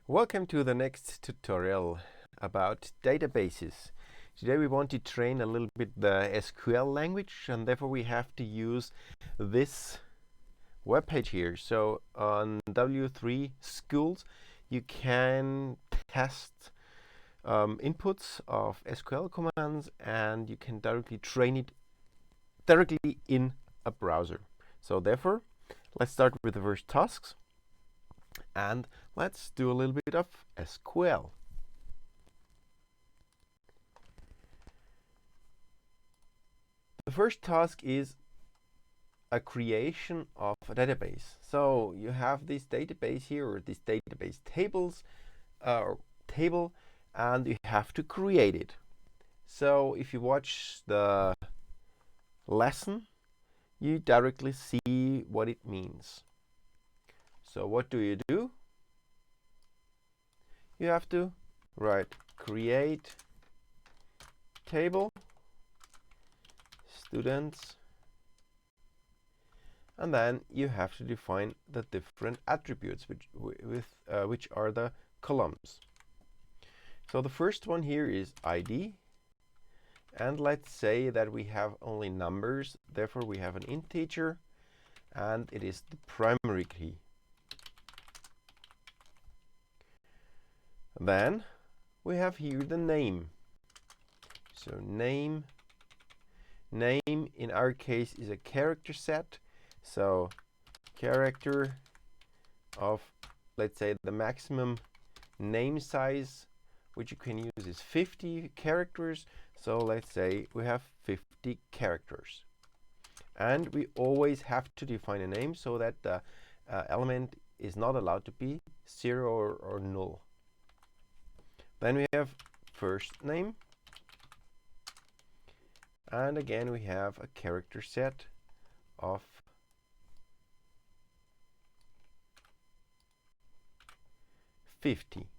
Welcome to the next tutorial about databases. Today we want to train a little bit the SQL language, and therefore we have to use this web page here. So on W3 Schools you can test inputs of SQL commands, and you can directly train it directly in a browser. So therefore let's start with the first tasks. And let's do a little bit of SQL. The first task is a creation of a database. So you have this database here, or this database tables table, and you have to create it. So if you watch the lesson, you directly see what it means. So what do? You have to write create table students, and then you have to define the different attributes which are the columns. So the first one here is ID, and let's say that we have only numbers, therefore we have an integer, and it is the primary key. Then we have here the name. So name in our case is a character set. So character of, let's say, the maximum name size which you can use is 50 characters. So let's say we have 50 characters. And we always have to define a name so that the element is not allowed to be 0 or null. Then we have first name, and again we have a character set of 50.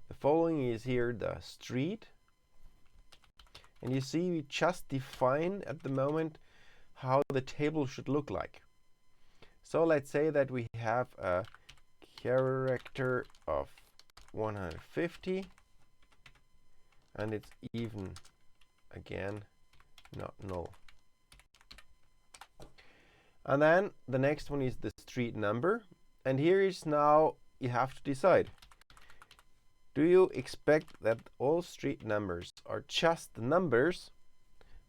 The following is here the street, and you see we just define at the moment how the table should look like. So let's say that we have a character of 150, and it's even, again, not null. And then the next one is the street number, and here is now you have to decide, do you expect that all street numbers are just the numbers?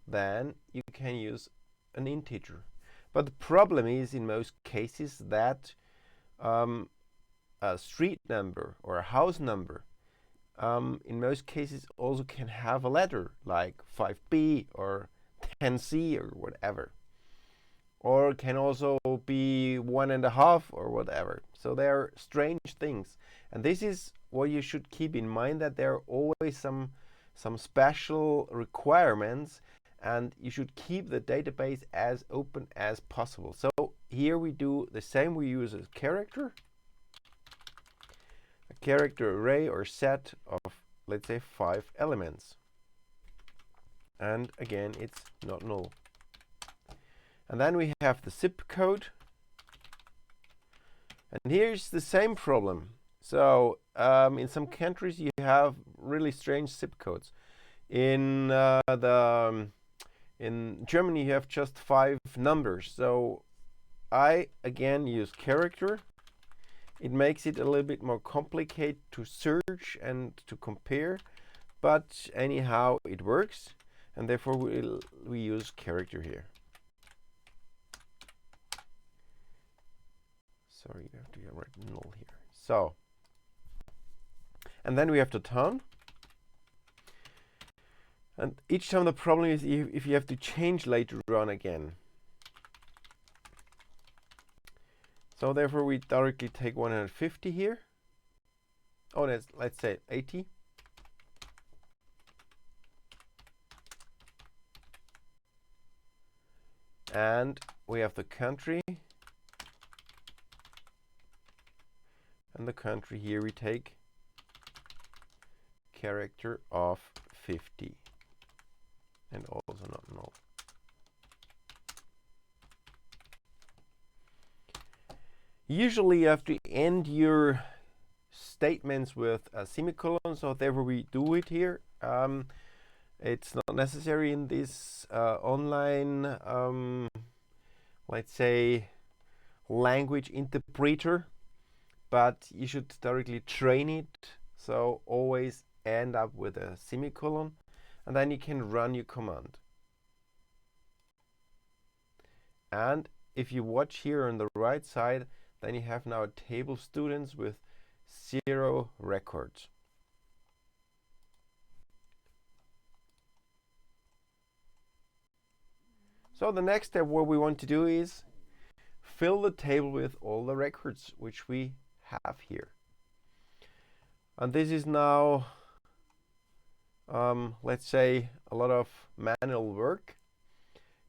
Then you can use an integer. But the problem is, in most cases, that a street number or a house number in most cases also can have a letter like 5B or 10C or whatever, or can also be 1.5 or whatever. So they are strange things, and this is what you should keep in mind, that there are always some special requirements, and you should keep the database as open as possible. So here we do the same. We use a character array or set of, let's say, 5 elements, and again it's not null. And then we have the zip code, and here's the same problem. So in some countries you have really strange zip codes. In Germany you have just 5 numbers. So I again use character. It makes it a little bit more complicated to search and to compare, but anyhow it works, and therefore we use character here. Sorry, you have to write null here. So, and then we have the town, and each time the problem is if you have to change later on again. So therefore we directly take 150 here. Oh, let's say 80. And we have the country. And the country here we take character of 50. And also not null. Usually you have to end your statements with a semicolon, so therefore we do it here. It's not necessary in this online, let's say, language interpreter, but you should directly train it, so always end up with a semicolon, and then you can run your command. And if you watch here on the right side, then you have now a table of students with 0 records. So the next step, what we want to do is fill the table with all the records which we have here. And this is now, let's say, a lot of manual work,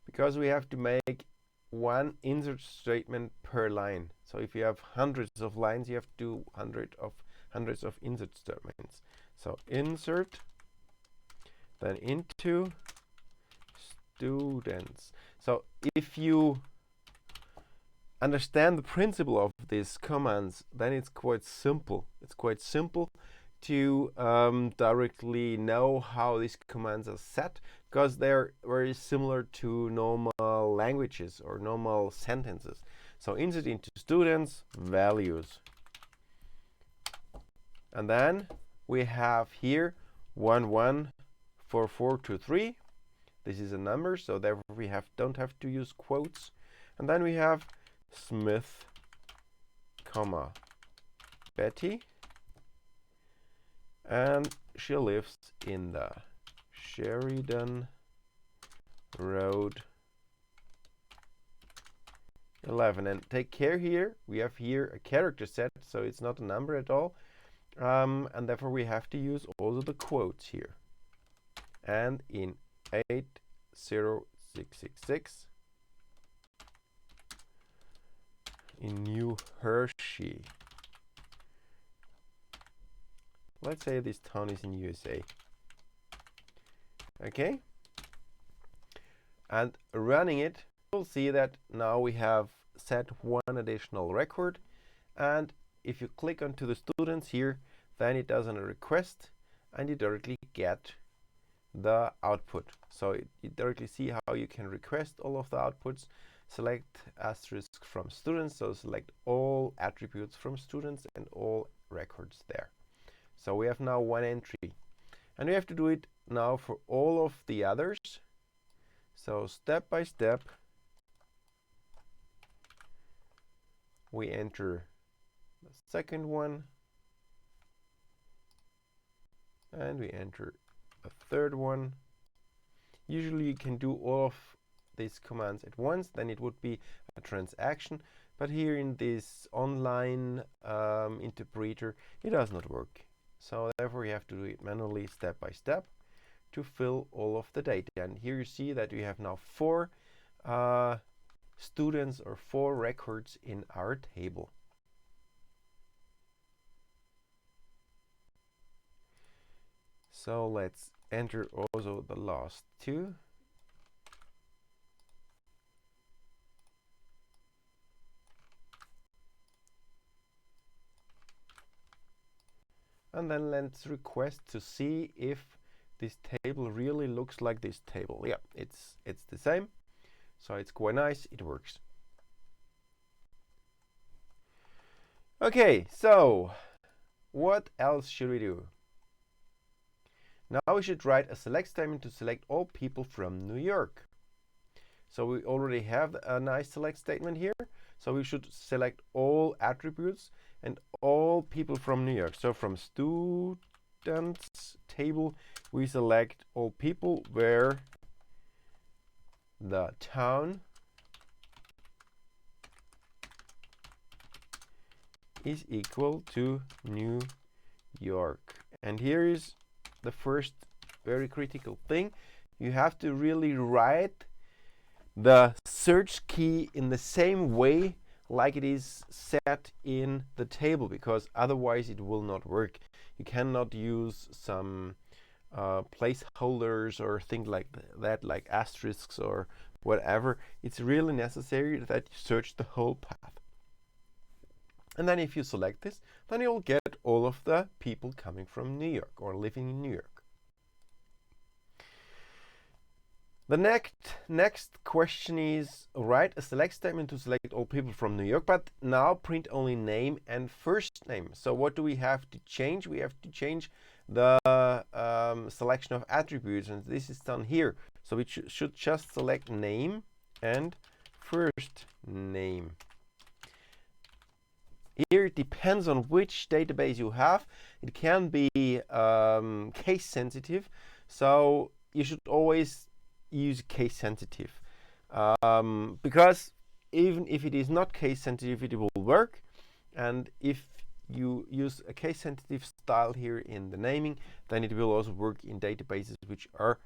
because we have to make one insert statement per line. So if you have hundreds of lines, you have to do hundreds of insert statements. So insert, then into students. So if you understand the principle of these commands, then it's quite simple. It's quite simple to directly know how these commands are set, because they're very similar to normal languages or normal sentences. So insert into students, values. And then we have here 1, 1, 4, 4, 2, 3. This is a number, so therefore we don't have to use quotes. And then we have Smith, comma, Betty, and she lives in the Sheridan Road 11. And take care here, we have here a character set, so it's not a number at all, and therefore we have to use also the quotes here. And in 80666 in New Hershey. Let's say this town is in USA. Okay? And running it, you'll see that now we have set one additional record. And if you click onto the students here, then it does a request and you directly get the output. So you directly see how you can request all of the outputs. Select asterisk from students, so select all attributes from students and all records there. So we have now one entry, and we have to do it now for all of the others. So step by step, we enter the second one, and we enter a third one. Usually you can do all of these commands at once, then it would be a transaction, but here in this online interpreter it does not work. So therefore you have to do it manually, step by step, to fill all of the data. And here you see that we have now 4 students or 4 records in our table. So let's enter also the last 2. And then let's request to see if this table really looks like this table. Yeah, it's the same. So it's quite nice, it works. Okay, so what else should we do? Now we should write a select statement to select all people from New York. So we already have a nice select statement here. So we should select all attributes and all people from New York. So from students table, we select all people where the town is equal to New York. And here is the first very critical thing. You have to really write the search key in the same way like it is set in the table, because otherwise it will not work. You cannot use some placeholders or things like that, like asterisks or whatever. It's really necessary that you search the whole path. And then if you select this, then you'll get all of the people coming from New York or living in New York. The next question is write a select statement to select all people from New York, but now print only name and first name. So what do we have to change? We have to change the selection of attributes, and this is done here. So we should just select name and first name. Here it depends on which database you have. It can be case sensitive, so you should always use case sensitive, because even if it is not case sensitive, it will work. And if you use a case sensitive style here in the naming, then it will also work in databases which are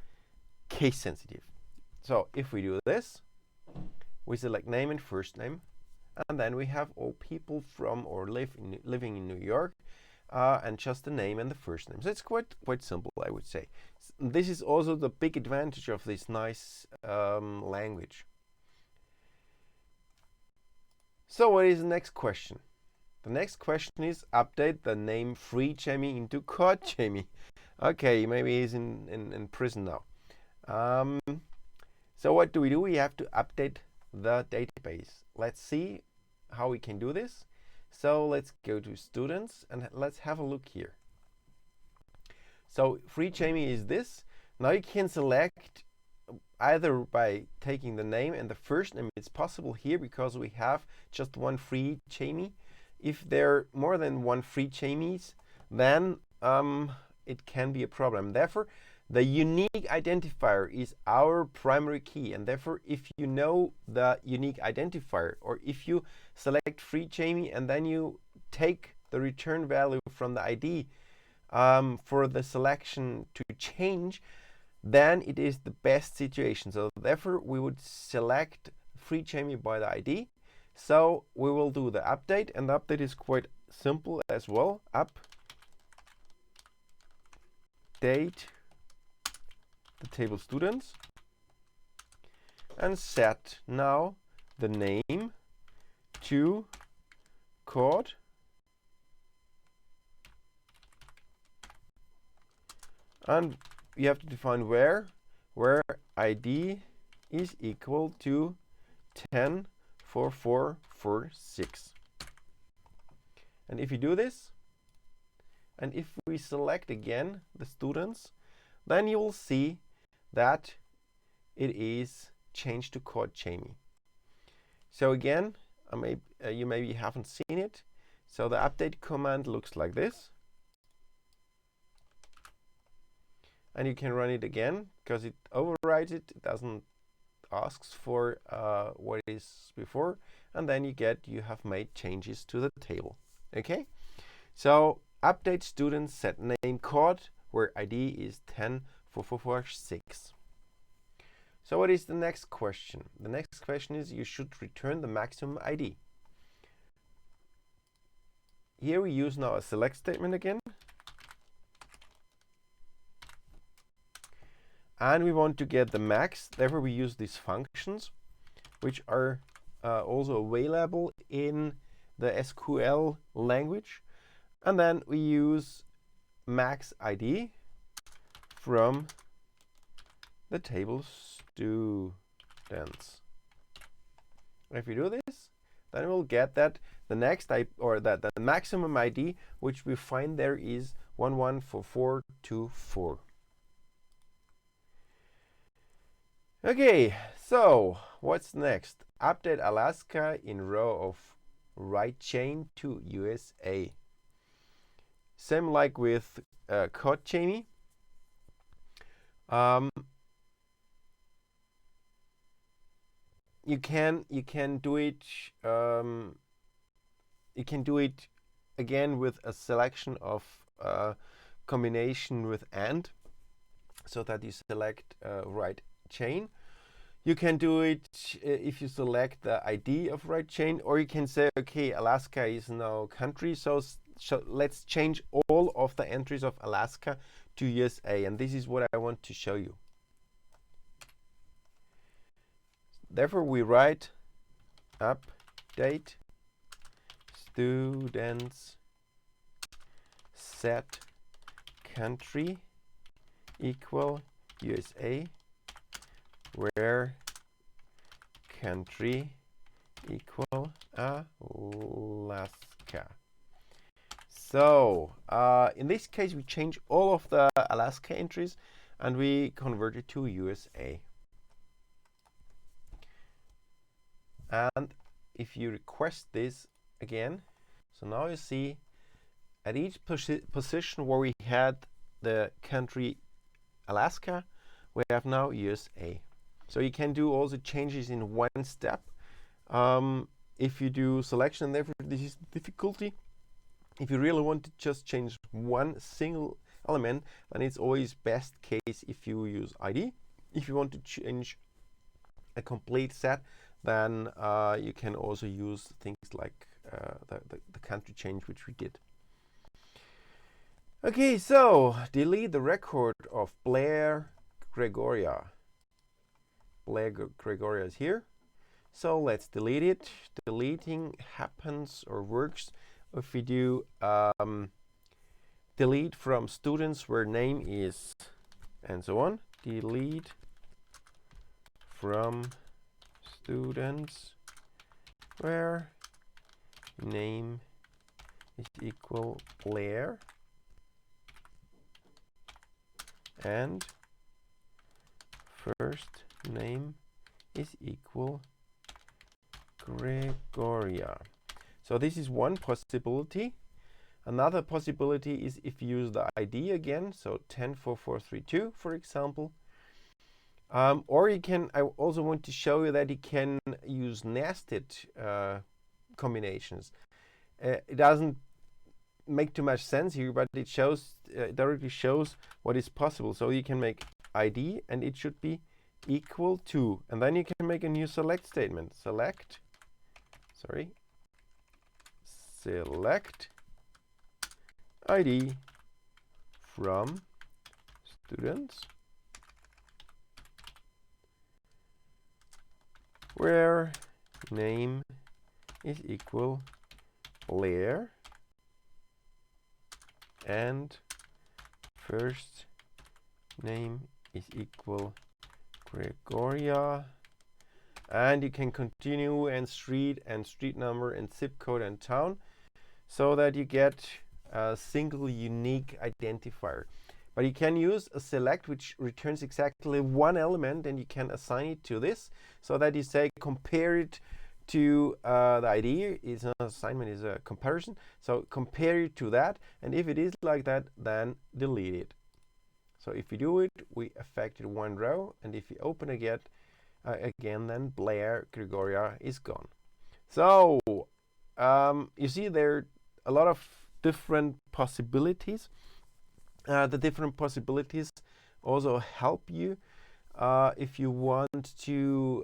case sensitive. So if we do this, we select name and first name, and then we have all people from or living in New York, and just the name and the first name. So it's quite simple, I would say. This is also the big advantage of this nice language. So what is the next question? The next question is update the name free Jamie into caught Jamie. Okay, maybe he's in prison now. So what do? We have to update the database. Let's see how we can do this. So let's go to students and let's have a look here. So free Jamie is this. Now you can select either by taking the name and the first name. It's possible here because we have just one free Jamie. If there are more than one free Jamies, then it can be a problem. Therefore, the unique identifier is our primary key, and therefore if you know the unique identifier, or if you select free Jamie and then you take the return value from the ID for the selection to change, then it is the best situation. So therefore we would select free Jamie by the ID. So we will do the update, and the update is quite simple as well. Update the table students and set now the name to code and you have to define where ID is equal to 104446. And if you do this, and if we select again the students, then you will see that it is changed to caught Jamie. So again, you maybe haven't seen it. So the update command looks like this. And you can run it again because it overrides it. It doesn't asks for what is before, and then you have made changes to the table. Okay, so update students, set name caught where ID is 104446. So what is the next question? The next question is you should return the maximum ID. Here we use now a select statement again. And we want to get the max. Therefore, we use these functions, which are also available in the SQL language. And then we use max ID from the table students. If we do this, then we'll get that the the maximum ID which we find there is 114424. Okay, so what's next? Update Alaska in row of right chain to USA. Same like with caught Jamie. You can do it. You can do it again with a selection of combination with AND, so that you select right chain. You can do it if you select the ID of right chain, or you can say, okay, Alaska is now country, so let's change all of the entries of Alaska to USA, and this is what I want to show you. Therefore, we write update students set country equal USA, where country equal Alaska. So in this case, we change all of the Alaska entries and we convert it to USA. And if you request this again, so now you see at each position where we had the country Alaska, we have now USA. So you can do all the changes in one step. If you do selection, and therefore this is difficulty. If you really want to just change one single element, then it's always best case if you use ID. If you want to change a complete set, then you can also use things like the country change, which we did. Okay, so delete the record of Blair Gregoria. Blair Gregoria is here. So let's delete it. Deleting happens or works if we do delete from students where name is and so on. Delete from students where name is equal Blair and first name is equal Gregoria. So this is one possibility. Another possibility is if you use the ID again, so 104432, for example. Or you can, I also want to show you that you can use nested combinations. It doesn't make too much sense here, but it shows, directly shows what is possible. So you can make ID and it should be equal to, and then you can make a new select statement. Select ID from students where name is equal Blair and first name is equal Gregoria. And you can continue and street number and zip code and town so that you get a single unique identifier. But you can use a select which returns exactly one element and you can assign it to this so that you say compare it to the ID. It's not an assignment, it's a comparison. So compare it to that, and if it is like that, then delete it. So if we do it, we affected one row, and if we open again, then Blair Gregoria is gone. So you see there are a lot of different possibilities. The different possibilities also help you if you want to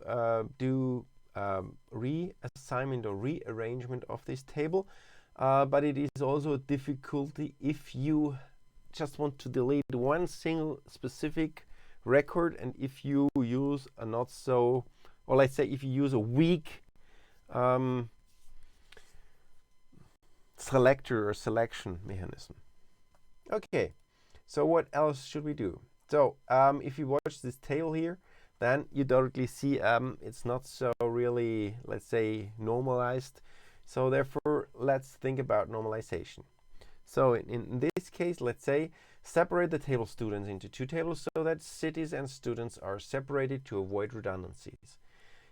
do reassignment or rearrangement of this table. But it is also a difficulty if you just want to delete one single specific record, and if you use a not so, or let's say if you use a weak selector or selection mechanism. Okay, so what else should we do? So if you watch this table here, then you directly see it's not so really, let's say, normalized. So therefore, let's think about normalization. So in this case, let's say, separate the table students into two tables so that cities and students are separated to avoid redundancies.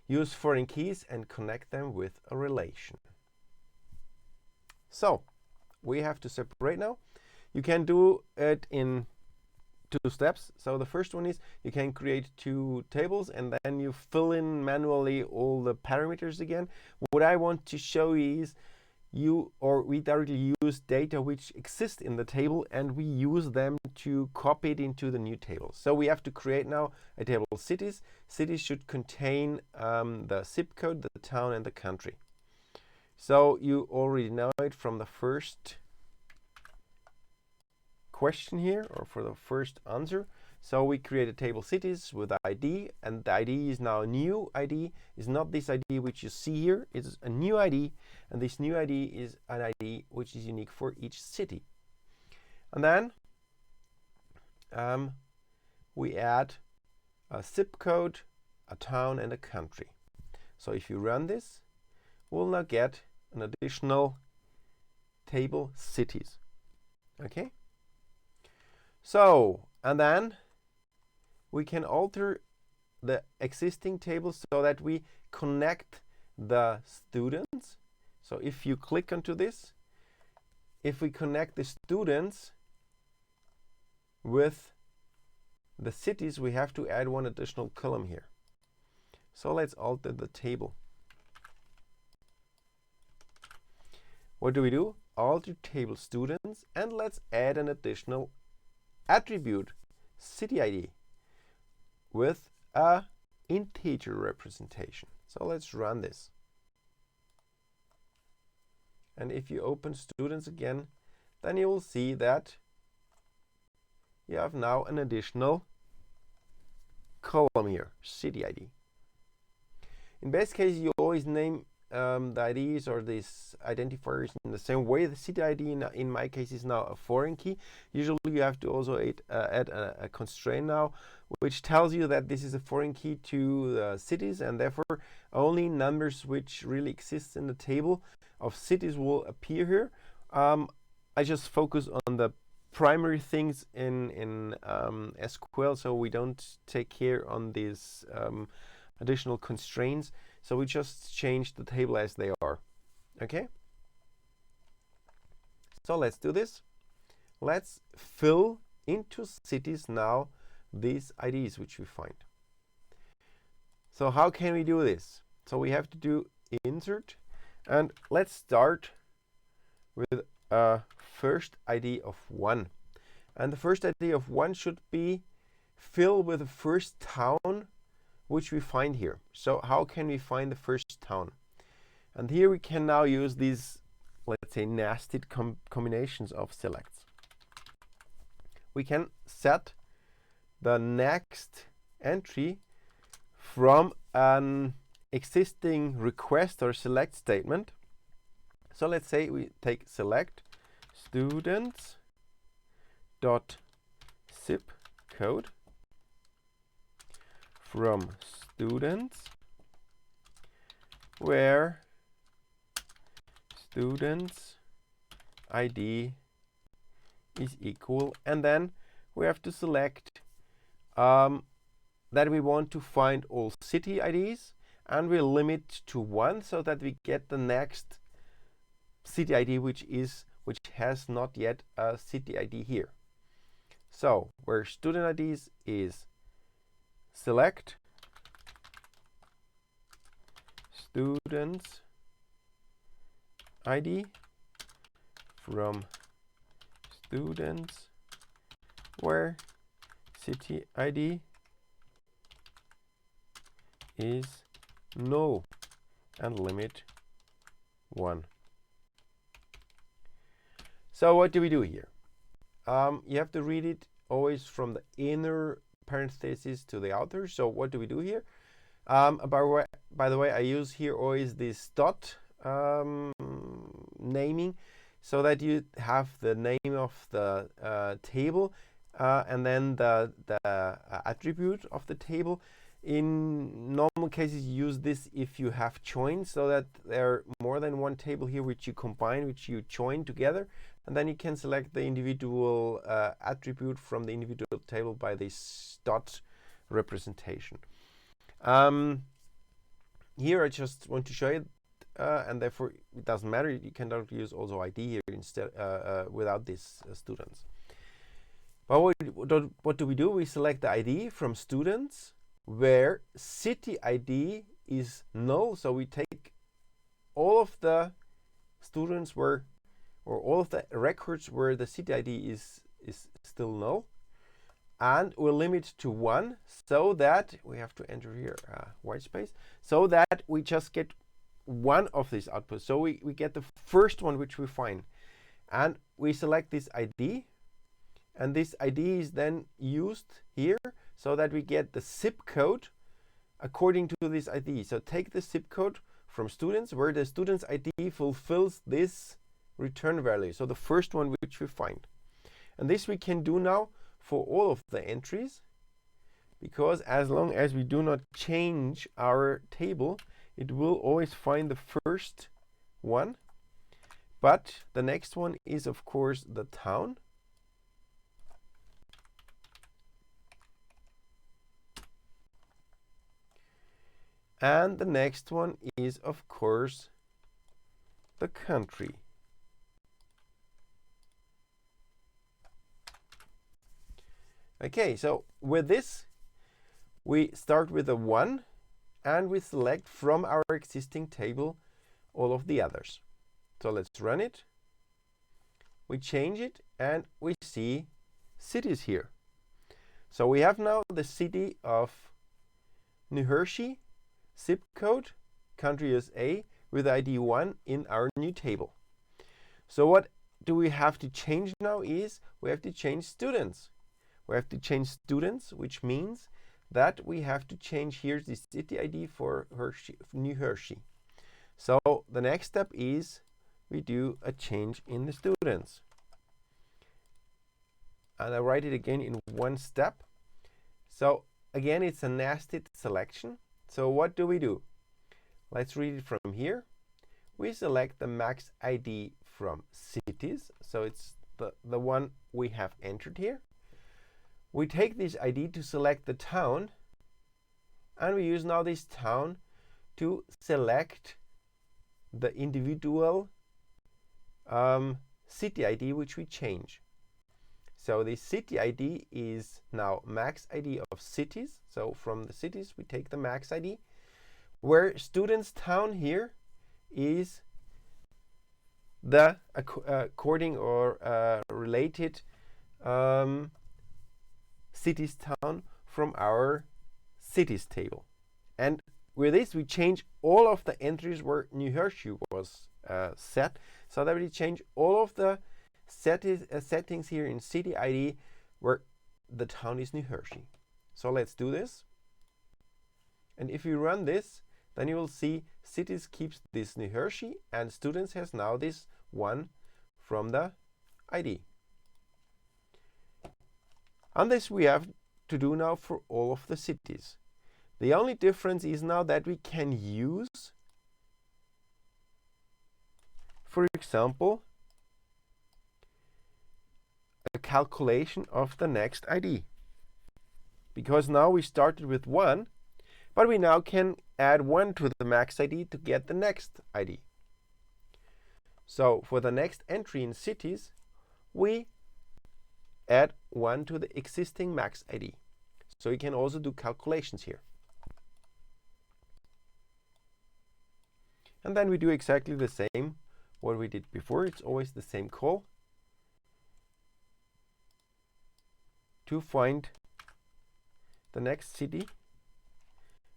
Use foreign keys and connect them with a relation. So we have to separate now. You can do it in two steps. So the first one is you can create two tables and then you fill in manually all the parameters again. What I want to show you is we directly use data which exist in the table and we use them to copy it into the new table. So we have to create now a table cities. Cities should contain the zip code, the town, and the country. So you already know it from the first question here, or for the first answer. So we create a table cities with ID, and the ID is now a new ID. It's not this ID which you see here. It's a new ID, and this new ID is an ID which is unique for each city. And then we add a zip code, a town, and a country. So if you run this, we'll now get an additional table cities. Okay? So, and then we can alter the existing table so that we connect the students. So if you click onto this, if we connect the students with the cities, we have to add one additional column here. So let's alter the table. What do? Alter table students, and let's add an additional attribute, city ID, with a integer representation. So let's run this. And if you open students again, then you will see that you have now an additional column here, city ID. In best case, you always name the IDs or these identifiers in the same way. The city ID in my case is now a foreign key. Usually you have to also add a constraint now, which tells you that this is a foreign key to the cities, and therefore only numbers which really exist in the table of cities will appear here. I just focus on the primary things in SQL, so we don't take care on these additional constraints. So we just change the table as they are. Okay? So let's do this. Let's fill into cities now these IDs which we find. So how can we do this? So we have to do insert, and let's start with a first ID of 1. And the first ID of 1 should be fill with the first town which we find here. So how can we find the first town? And here we can now use these, let's say, nested combinations of selects. We can set the next entry from an existing request or select statement. So let's say we take select students dot zip code from students where students ID is equal, and then we have to select that we want to find all city IDs, and we limit to 1 so that we get the next city ID which has not yet a city ID here. So where student IDs is select students ID from students where city ID is null, and limit 1. So what do we do here? You have to read it always from the inner parentheses to the outer. So what do we do here? By the way, I use here always this dot naming, so that you have the name of the table and then the attribute of the table. In normal cases, you use this if you have joins, so that there are more than one table here which you combine, which you join together, and then you can select the individual attribute from the individual table by this dot representation. Here I just want to show you, and therefore it doesn't matter. You cannot use also ID here instead without these students. But what do? We select the ID from students where city ID is null. So we take all of the students where, or all of the records where the city ID is still null, and we'll limit to 1, so that we have to enter here white space, so that we just get one of these outputs. So we get the first one which we find, and we select this ID, and this ID is then used here so that we get the zip code according to this ID. So take the zip code from students where the student's ID fulfills this return value. So the first one which we find. And this we can do now for all of the entries, because as long as we do not change our table, it will always find the first one. But the next one is, of course, the town. And the next one is, of course, the country. Okay, so with this, we start with a 1, and we select from our existing table all of the others. So let's run it. We change it, and we see cities here. So we have now the city of New Hershey, zip code, country USA, with ID 1 in our new table. So what do we have to change now is we have to change students. We have to change students, which means that we have to change here the city ID for New Hershey. So the next step is we do a change in the students. And I write it again in one step. So again, it's a nested selection. So what do? Let's read it from here. We select the max ID from cities. So it's the one we have entered here. We take this ID to select the town, and we use now this town to select the individual city ID which we change. So the city ID is now max ID of cities. So from the cities we take the max ID, where students town here is the according or related cities town from our cities table. And with this we change all of the entries where New Hershey was set, so that we change all of the settings here in city ID where the town is New Hershey. So let's do this. And if you run this, then you will see cities keeps this New Hershey, and students has now this one from the ID. And this we have to do now for all of the cities. The only difference is now that we can use, for example, a calculation of the next ID. Because now we started with 1, but we now can add 1 to the max ID to get the next ID. So for the next entry in cities, we add 1 to the existing max ID. So you can also do calculations here. And then we do exactly the same what we did before. It's always the same call to find the next city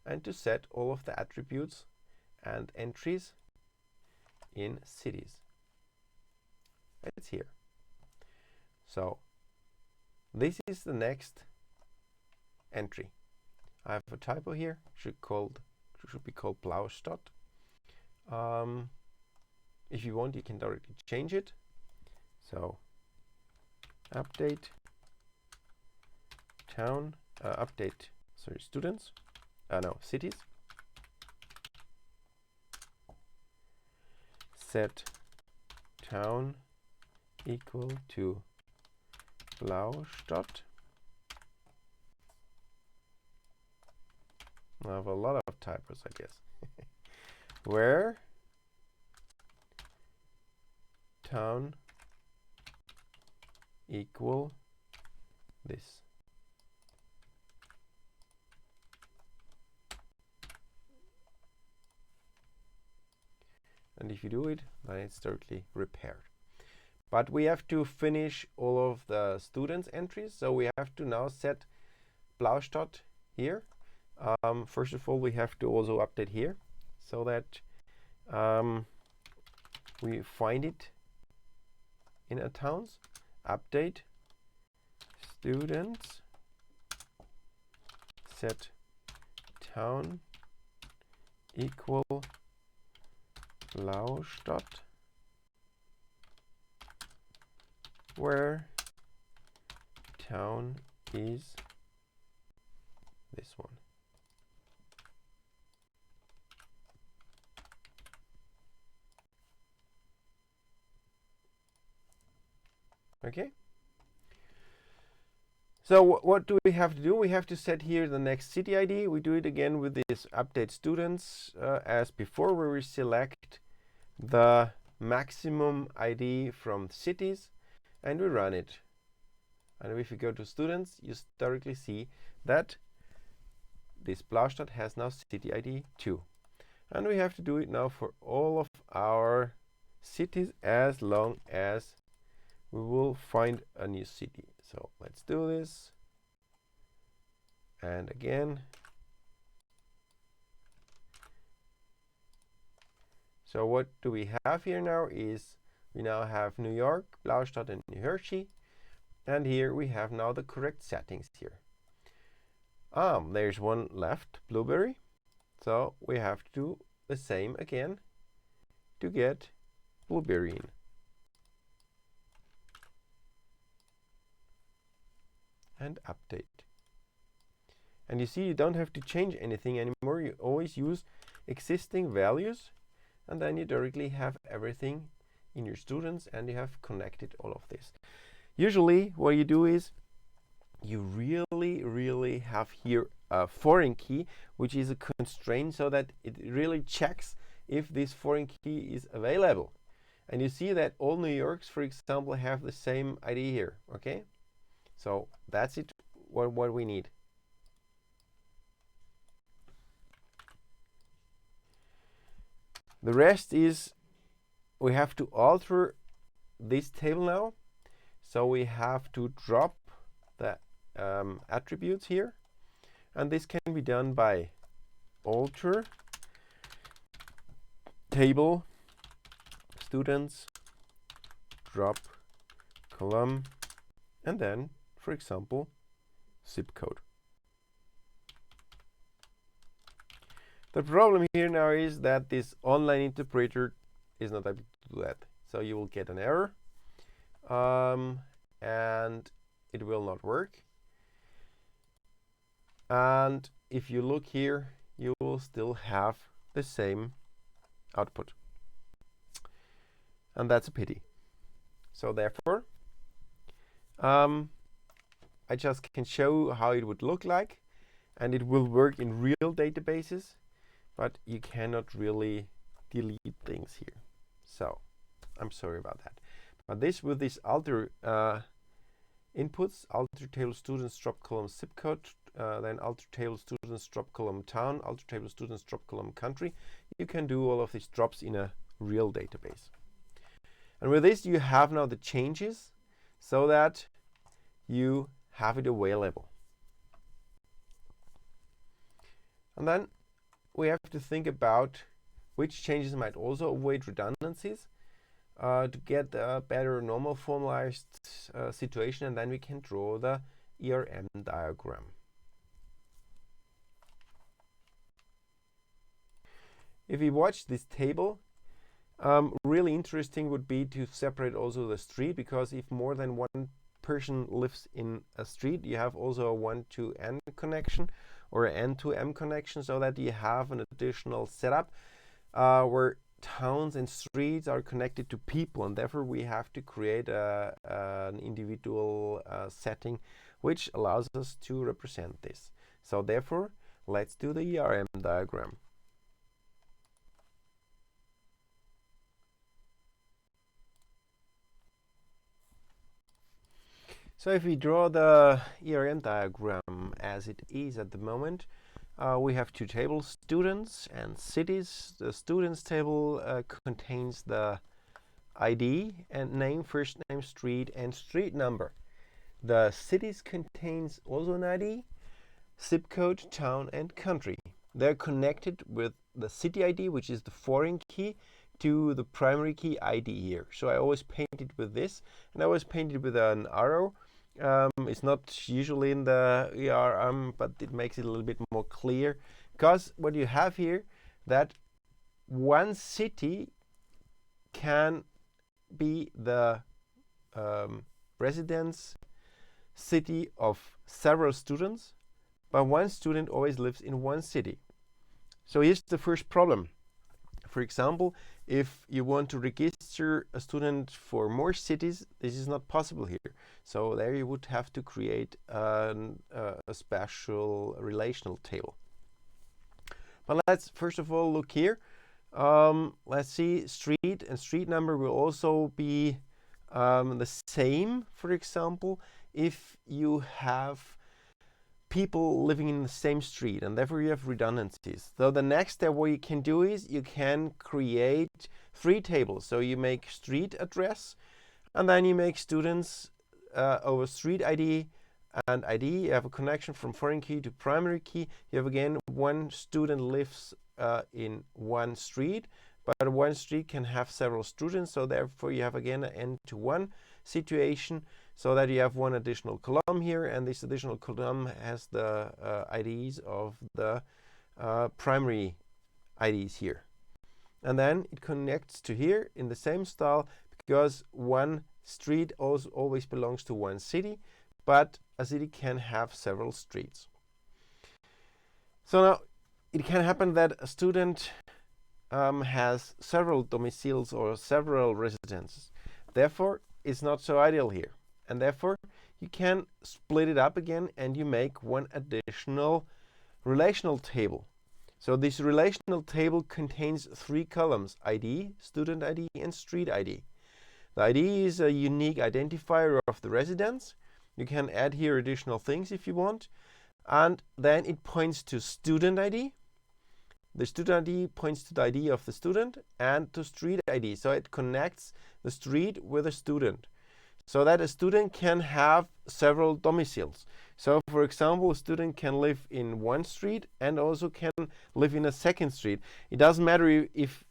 and to set all of the attributes and entries in cities. It's here. So this is the next entry. I have a typo here. Should be called Blaustadt. If you want, you can directly change it. So update town, students. No, cities. Set town equal to Blaustadt. I have a lot of typos, I guess. Where town equal this. And if you do it, then it's totally repaired. But we have to finish all of the students' entries. So we have to now set Blaustadt here. First of all, we have to also update here so that we find it in our towns. Update students set town equal Laustadt, where town is this one. Okay. So what do we have to do? We have to set here the next city ID. We do it again with this update students as before, where we select the maximum ID from cities and we run it. And if you go to students, you directly see that this Blaustadt has now city ID 2. And we have to do it now for all of our cities as long as we will find a new city. So let's do this. And again. So what do we have here now is we now have New York, Blaustadt, and New Hershey. And here we have now the correct settings here. There's one left, Blueberry. So we have to do the same again to get Blueberry in. And update. And you see you don't have to change anything anymore. You always use existing values and then you directly have everything in your students and you have connected all of this. Usually what you do is you really have here a foreign key, which is a constraint so that it really checks if this foreign key is available. And you see that all New Yorks, for example, have the same ID here. Okay, so that's it, what we need. The rest is we have to alter this table now. So we have to drop the attributes here. And this can be done by alter table students drop column and then, for example, zip code. The problem here now is that this online interpreter is not able to do that. So you will get an error and it will not work. And if you look here, you will still have the same output. And that's a pity. So therefore, I just can show how it would look like, and it will work in real databases, but you cannot really delete things here. So I'm sorry about that. But this with this alter inputs, alter table students drop column zip code, then alter table students drop column town, alter table students drop column country, you can do all of these drops in a real database. And with this, you have now the changes so that you have it available. And then we have to think about which changes might also avoid redundancies to get a better normal formalized situation, and then we can draw the Erm diagram. If we watch this table, really interesting would be to separate also the street, because if more than one person lives in a street, you have also a 1-to-n connection or an n-to-m connection, so that you have an additional setup where towns and streets are connected to people, and therefore we have to create an individual setting which allows us to represent this. So therefore, let's do the Erm diagram. So if we draw the Erm diagram as it is at the moment, we have two tables, students and cities. The students table contains the ID and name, first name, street, and street number. The cities contains also an ID, zip code, town, and country. They're connected with the city ID, which is the foreign key, to the primary key ID here. So I always paint it with this, and I always paint it with an arrow It's not usually in the ERM, but it makes it a little bit more clear, because what you have here, that one city can be the residence city of several students, but one student always lives in one city. So here's the first problem. For example, if you want to register a student for more cities, this is not possible here. So there you would have to create a special relational table. But let's first of all look here. Let's see, street and street number will also be the same, for example, if you have people living in the same street, and therefore you have redundancies. So the next step what you can do is you can create 3 tables. So you make street address, and then you make students over street ID and ID. You have a connection from foreign key to primary key. You have again one student lives in one street, but one street can have several students, so therefore you have again an n-to-1 situation, so that you have one additional column here, and this additional column has the IDs of the primary IDs here. And then it connects to here in the same style, because one street also always belongs to one city, but a city can have several streets. So now it can happen that a student has several domiciles or several residences. Therefore, it's not so ideal here. And therefore, you can split it up again and you make one additional relational table. So this relational table contains 3 columns: ID, student ID, and street ID. The ID is a unique identifier of the residence. You can add here additional things if you want. And then it points to student ID. The student ID points to the ID of the student and to street ID. So it connects the street with a student, so that a student can have several domiciles. So for example, a student can live in one street and also can live in a second street. It doesn't matter if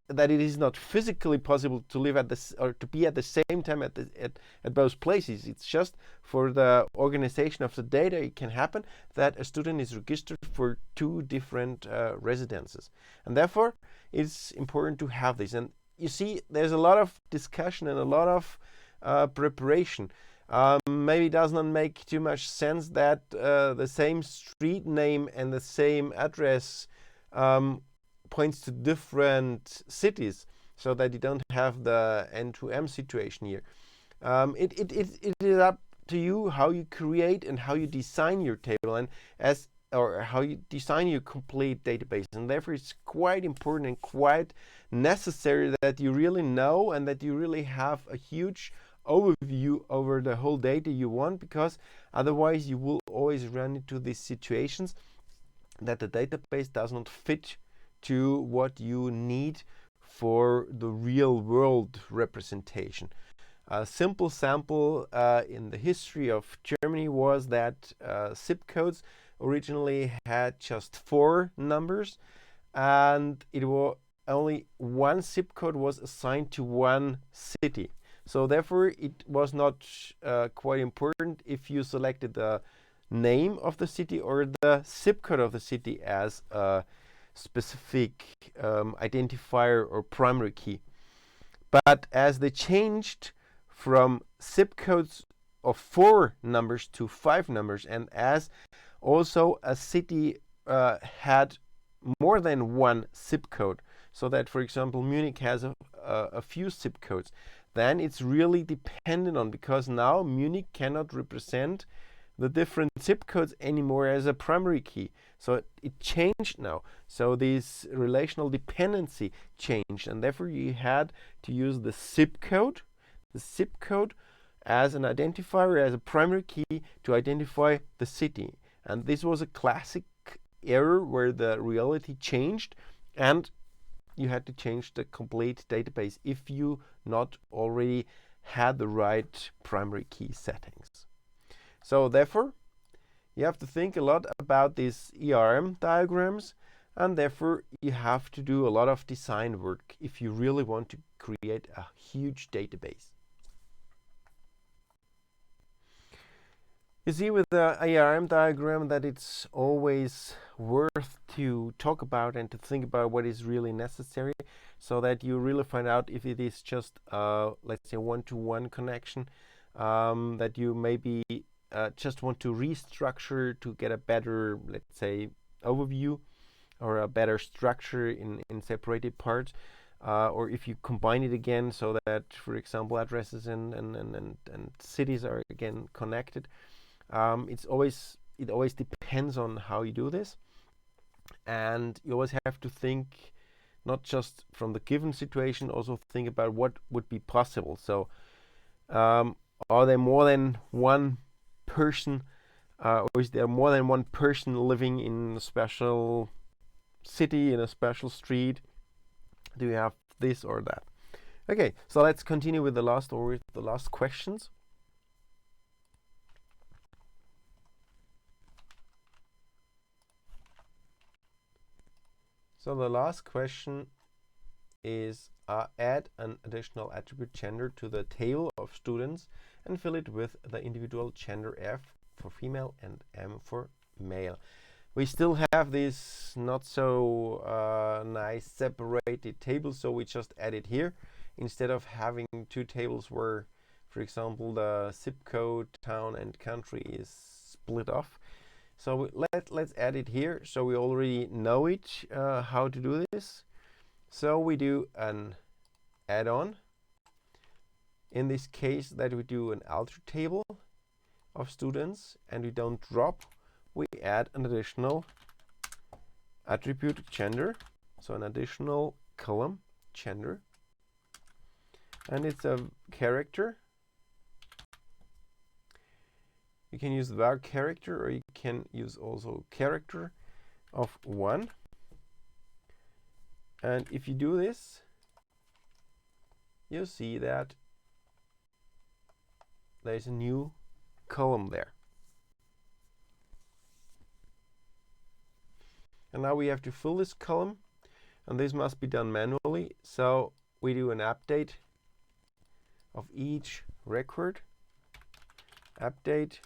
that it is not physically possible to live at this or to be at the same time at both places. It's just for the organization of the data, it can happen that a student is registered for 2 different residences, and therefore it's important to have this. And you see, there's a lot of discussion and a lot of preparation. Maybe it does not make too much sense that the same street name and the same address points to different cities, so that you don't have the N2M situation here. It is up to you how you create and how you design your table, and how you design your complete database. And therefore it's quite important and quite necessary that you really know and that you really have a huge overview over the whole data you want, because otherwise you will always run into these situations that the database does not fit to what you need for the real world representation. A simple sample in the history of Germany was that zip codes originally had just 4 numbers, and it was only one zip code was assigned to one city. So therefore it was not quite important if you selected the name of the city or the zip code of the city as a specific identifier or primary key. But as they changed from zip codes of 4 numbers to 5 numbers, and as also a city had more than one zip code, so that for example Munich has a few zip codes, then it's really dependent on, because now Munich cannot represent the different zip codes anymore as a primary key. So it changed now. So this relational dependency changed, and therefore you had to use the zip code as an identifier, as a primary key to identify the city. And this was a classic error where the reality changed, and you had to change the complete database if you not already had the right primary key settings. So therefore, you have to think a lot about these Erm diagrams, and therefore you have to do a lot of design work if you really want to create a huge database. You see with the Erm diagram that it's always worth to talk about and to think about what is really necessary, so that you really find out if it is just let's say one-to-one connection that you maybe just want to restructure to get a better, let's say, overview or a better structure in separated parts, or if you combine it again so that, for example, addresses and cities are again connected. It always depends on how you do this, and you always have to think not just from the given situation, also think about what would be possible. So are there more than one person, or is there more than one person living in a special city, in a special street? Do you have this or that? Okay, so let's continue with the last questions. So the last question is add an additional attribute gender to the table of students and fill it with the individual gender F for female and M for male. We still have this not so nice separated table, so we just add it here instead of having two tables where, for example, the zip code, town and country is split off. So let's add it here, so we already know it, how to do this. So we do an add-on. In this case, that we do an alter table of students, and we don't drop. We add an additional attribute gender, so an additional column gender, and it's a character. You can use var character, or you can use also character of 1. And if you do this, you'll see that there's a new column there. And now we have to fill this column, and this must be done manually. So we do an update of each record, update,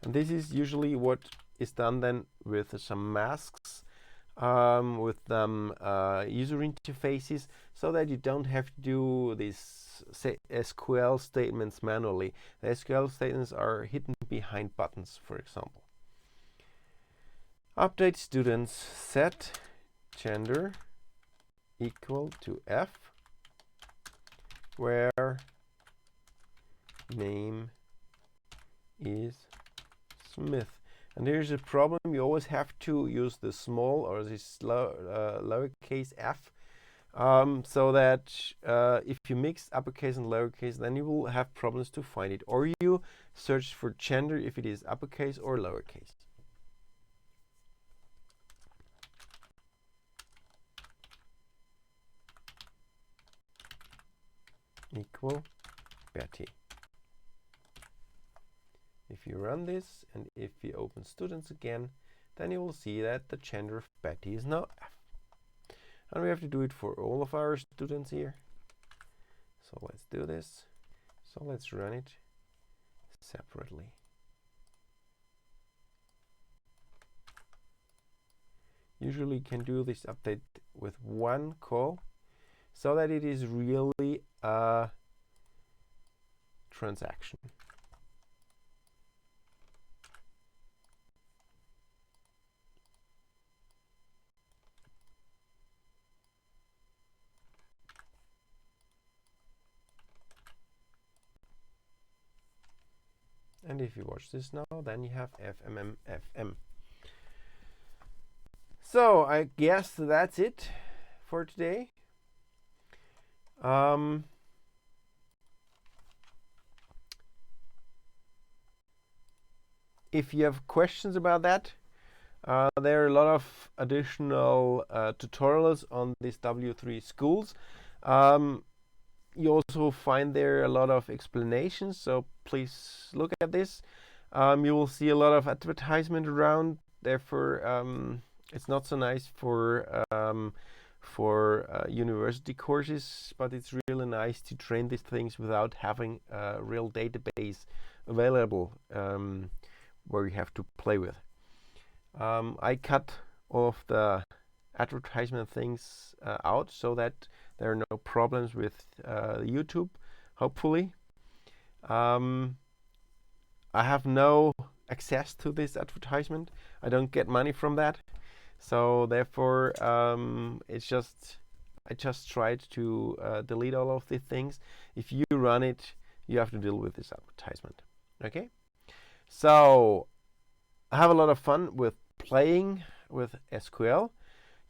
and this is usually what is done then with some masks, with some user interfaces, so that you don't have to do these SQL statements manually. The SQL statements are hidden behind buttons, for example. Update students set gender equal to F, where name is Smith. And here's a problem: you always have to use the small or this lowercase f, so that if you mix uppercase and lowercase, then you will have problems to find it. Or you search for gender if it is uppercase or lowercase. Equal Betty. If you run this and if you open students again, then you will see that the gender of Betty is now F. And we have to do it for all of our students here. So let's do this. So let's run it separately. Usually you can do this update with one call, so that it is really a transaction. And if you watch this now, then you have FMM. So I guess that's it for today. If you have questions about that, there are a lot of additional tutorials on these W3 schools. You also find there a lot of explanations, so please look at this. You will see a lot of advertisement around, therefore it's not so nice for university courses, but it's really nice to train these things without having a real database available, where you have to play with. I cut all of the advertisement things out so that there are no problems with YouTube, hopefully. I have no access to this advertisement. I don't get money from that. So therefore, I just tried to delete all of these things. If you run it, you have to deal with this advertisement. Okay? So I have a lot of fun with playing with SQL.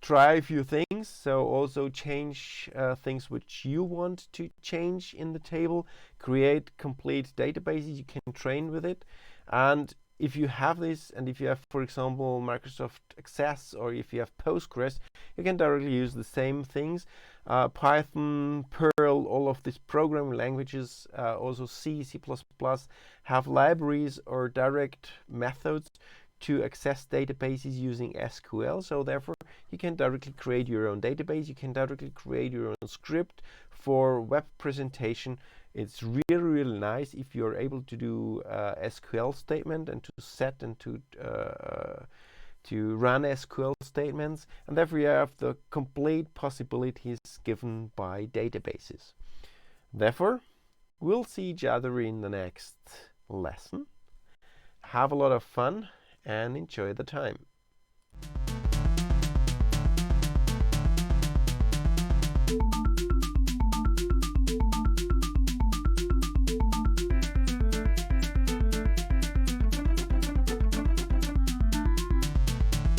Try a few things. So also change things which you want to change in the table. Create complete databases. You can train with it. And if you have this, and if you have, for example, Microsoft Access, or if you have Postgres, you can directly use the same things. Python, Perl, all of these programming languages, also C, C++, have libraries or direct methods to access databases using SQL. So therefore, you can directly create your own database. You can directly create your own script for web presentation. It's really, really nice if you're able to do SQL statement and to set and to run SQL statements, and therefore you have the complete possibilities given by databases. Therefore, we'll see each other in the next lesson. Have a lot of fun and enjoy the time.